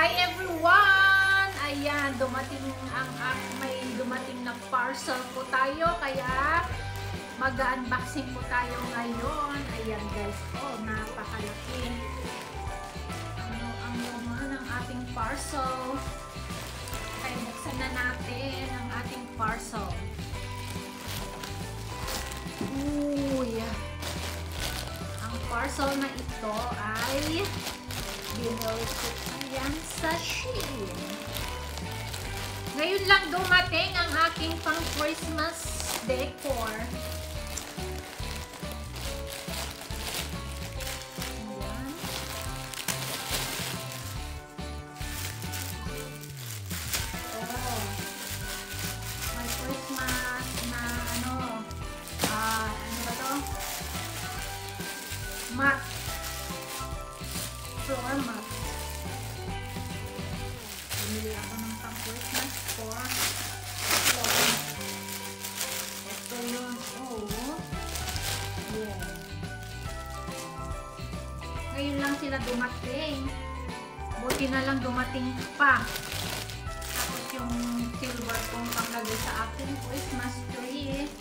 Hi everyone! Ayan, may dumating na parcel po tayo, kaya mag-unboxing po tayo ngayon. Ayan guys, oh, napakalaki. Ano ang laman ng ating parcel? Kaya buksan na natin ang ating parcel. Yeah. Ang parcel na ito ay binili ko yan sa Shein. Ngayon lang dumating ang aking pang Christmas decor. Ayan. Oh. May Christmas na ano ba to? Mat. Floor mat. Bumili ako ng pang Christmas for floor mat. Ito yun. Oh. Yeah. Ngayon lang sila dumating. Buti na lang dumating pa. Tapos yung silver kong panglagay sa aking Christmas tree.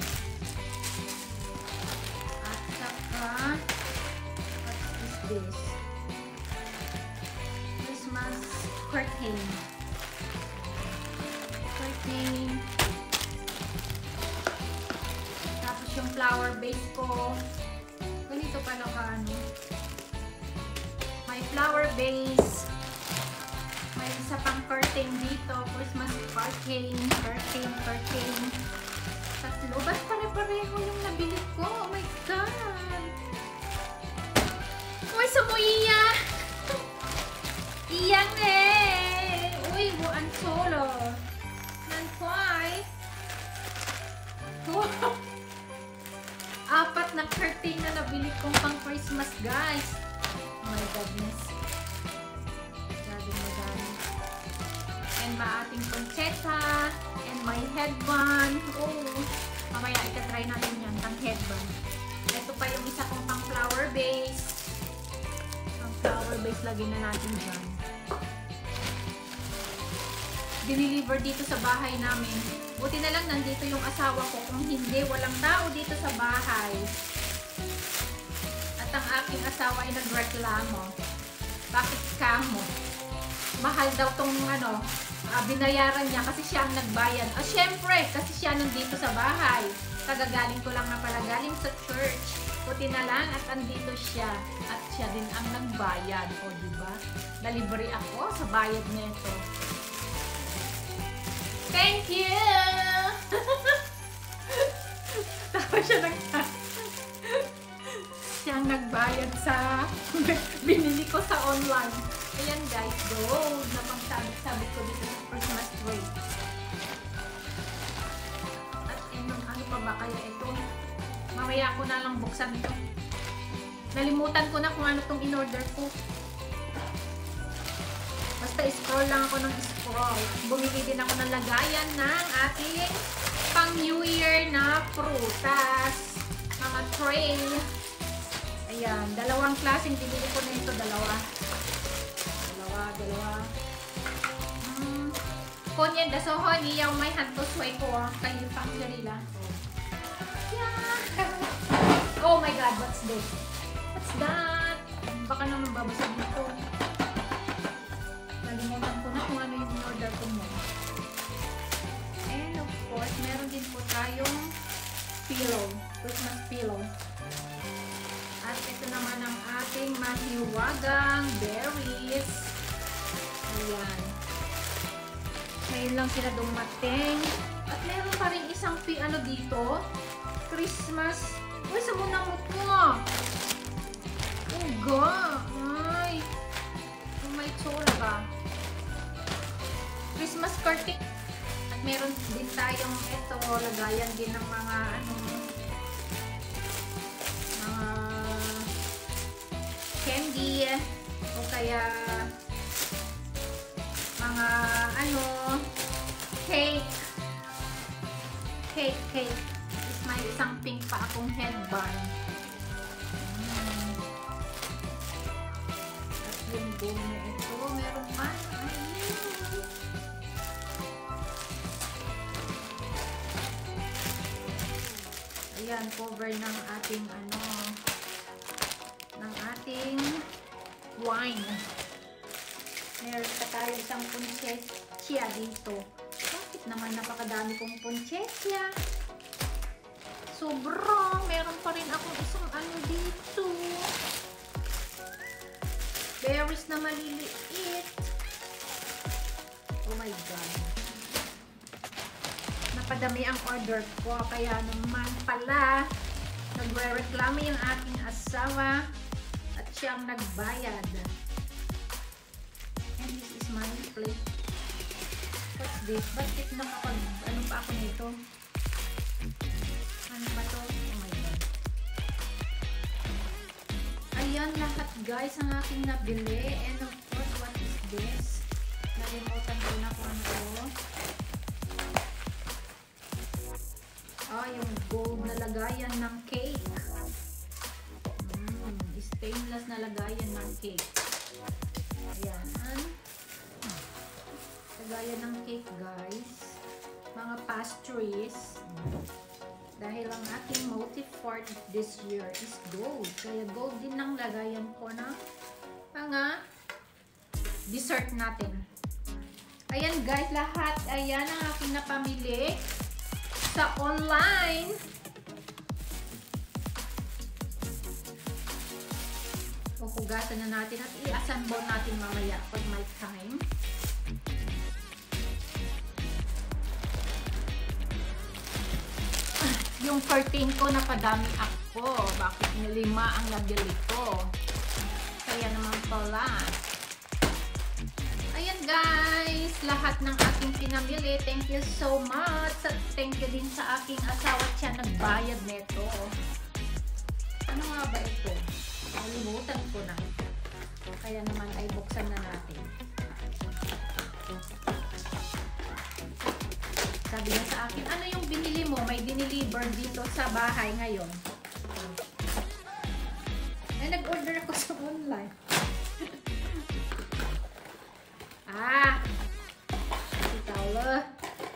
At saka, what is this? Christmas curtain. Tapos yung flower base ko. Ganito pala ka ano. May flower base. May isa pang curtain dito. Christmas curtain. Tatlo. Ba't pare-pareho yung nabili ko? Oh my God! Uy, sumuiya! Iyang eh! Uy, buwan solo. Nankway. Wow! Apat na curtain na nabili kong pang Christmas, guys. Oh my goodness. Madami. And maating poncheta. And my headband. Oh, mamaya itatry natin yan, pang headband. Ito pa yung isa kong pang flower base. Ang flower base, lagyan na natin dyan. Diniliver dito sa bahay namin. Buti na lang nandito yung asawa ko. Kung hindi, walang tao dito sa bahay. At ang aking asawa ay nagreklamo. Bakit kamo? Mahal daw tong ano, binayaran niya kasi siya ang nagbayad. Syempre, kasi siya nandito sa bahay. Kagagaling ko lang na pala galing sa church. Buti na lang at andito siya. At siya din ang nagbayad. O, diba? Nalibre ako sa bayad nito. Thank you! Tapos siya ang nagbayad sa binili ko sa online. Ayan guys, gold na pang-sabit-sabit ko dito sa Christmas tree. At ano pa ba kaya ito? Mamaya ko na lang buksan ito. Nalimutan ko na kung ano itong in-order ko. Basta scroll lang ako ng scroll. Bumili din ako ng lagayan ng ating pang New Year na prutas. Mga tray. Ayan, dalawang klaseng binili ko na ito. Dalawa. Konyen dasohon, iyaw may hanto sway ko. Kayo pang jarila. Yeah. Oh my God, what's this? What's that? Baka naman babasag nito. Nalimutan ko na kung ano yung order ko mo. And of course, meron din po tayong pillow. Christmas pillow. At ito naman ang ating mahiwagang berries. Ayan. Ngayon lang sila dumating. At meron pa rin isang ano dito. Christmas. Uy, sa munamot mo. Uga. Ay. Oh my chola ba? Christmas curtain. At meron din tayong ito. Lagayan din ng mga candy. O kaya mga cake. Is may isang pink pa akong headband. At yung bowl na ito, meron pa. Ay, Ayan, cover ng ating ano, ng ating wine. Meron pa tayo isang ponchesya dito. Bakit naman napakadami kong ponchesya? Sobrang, meron pa rin akong isang ano dito. Berries na maliliit. Oh my God. Napadami ang order ko. Kaya naman pala, nagre-reklamo yung aking asawa at siyang nagbayad. And this is my plate. What's this? Bakit nakapag, ano pa ako nito? Ano ba to? Oh my God. Ayan lahat guys ang aking nabili. And of course, what is this? Nalimutan ko na kung ano to. Ah, yung gold na lagayan ng cake. Stainless na lagayan ng cake. Ayan. Lagayan ng cake guys. Mga pastries. Dahil ang ating motif for this year is gold. Kaya gold din ang lagayan ko ng mga dessert natin. Ayan guys, lahat. Ayan ang aking napamili sa online. Hugasan na natin at i-assemble natin mamaya pag may time. Yung curtain ko napadami ako. Bakit nilima ang nabili ko? Kaya naman pala. Ayan guys, lahat ng aking pinamili. Thank you so much. At thank you din sa aking asawa at siya nagbayad neto. Ano nga ba ito? Nalimutan ko na. Kaya naman ay buksan na natin. Sabi niya sa akin, ano yung binili mo? May diniliver dito sa bahay ngayon. Ay, nag-order ako sa online. Itala.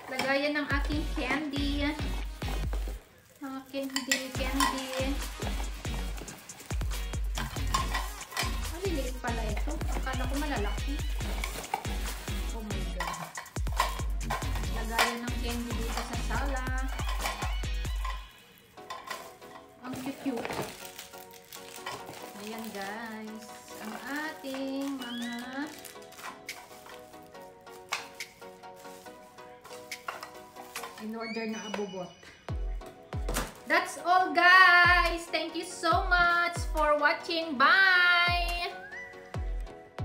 Lagayan ng aking candy. Mga candy. Maliliit pala ito. Akala ko malalaki. Oh my God. Lagayan ng candy dito sa sala. Ang cute. Ayan guys. Ang ating mga in-order na abubot. That's all guys. Thank you so much for watching. Bye!